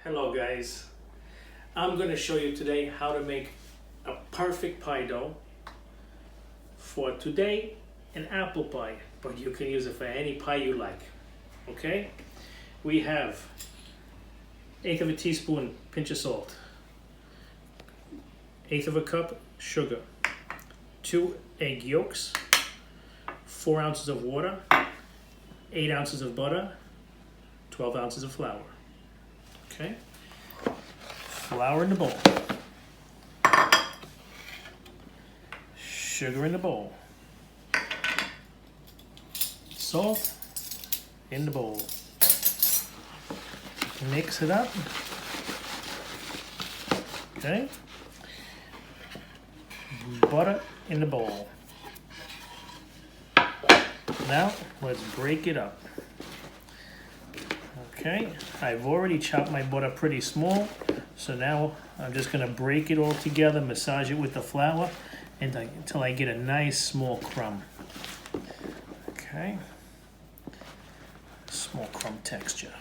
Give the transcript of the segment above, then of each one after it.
Hello guys, I'm going to show you today how to make a perfect pie dough. For today, an apple pie, but you can use it for any pie you like. Okay, we have 1/8 of a teaspoon pinch of salt, 1/8 of a cup sugar, 2 egg yolks, 4 ounces of water, 8 ounces of butter, 12 ounces of flour. Okay, flour in the bowl, sugar in the bowl, salt in the bowl. Mix it up. Okay, butter in the bowl. Now let's break it up. Okay, I've already chopped my butter pretty small, so now I'm just going to break it all together, massage it with the flour until I get a nice small crumb. Okay, small crumb texture.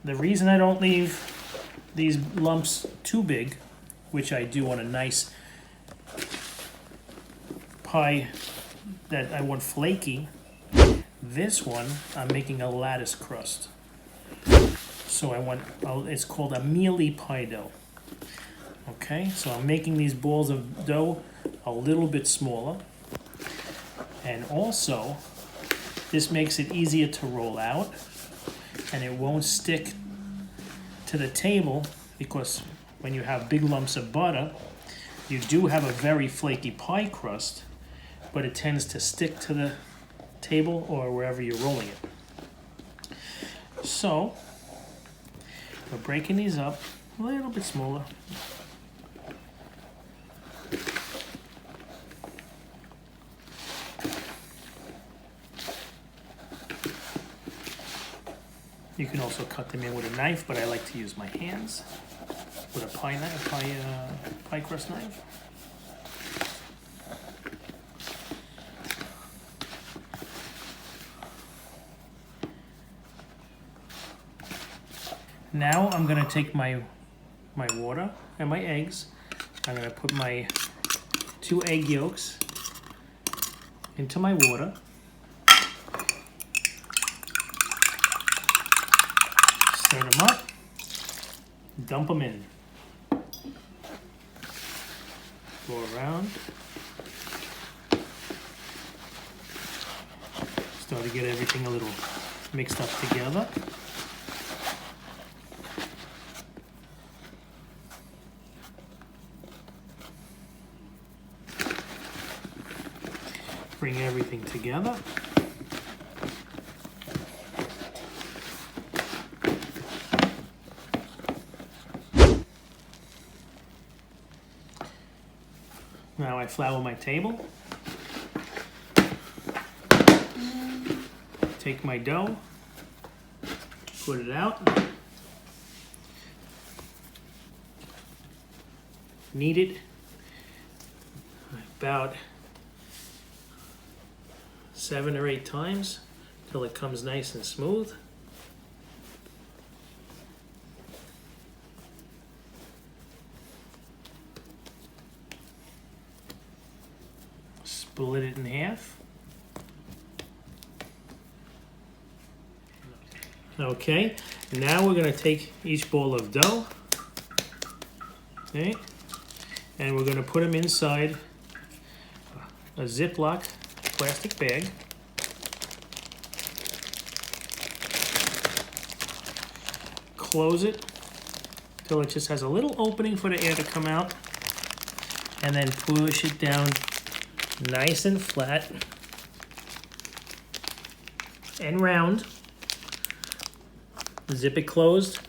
The reason I don't leave these lumps too big, which I do on a nice pie that I want flaky, this one I'm making a lattice crust. So it's called a mealy pie dough. Okay, so I'm making these balls of dough a little bit smaller. And also, this makes it easier to roll out, and it won't stick to the table, because when you have big lumps of butter, you do have a very flaky pie crust, but it tends to stick to the table or wherever you're rolling it. So, we're breaking these up a little bit smaller. You can also cut them in with a knife, but I like to use my hands with a pie crust knife. Now I'm going to take my water and my eggs. I'm going to put my 2 egg yolks into my water. Stir them up, dump them in, go around, start to get everything a little mixed up together. Bring everything together. Now I flour my table. Take my dough, put it out. Knead it about 7 or 8 times till it comes nice and smooth. Split it in half. Okay, now we're going to take each ball of dough, okay, and we're going to put them inside a Ziploc plastic bag. Close it till it just has a little opening for the air to come out, and then push it down nice and flat and round. Zip it closed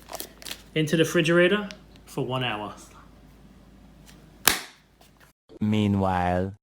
into the refrigerator for 1 hour. Meanwhile.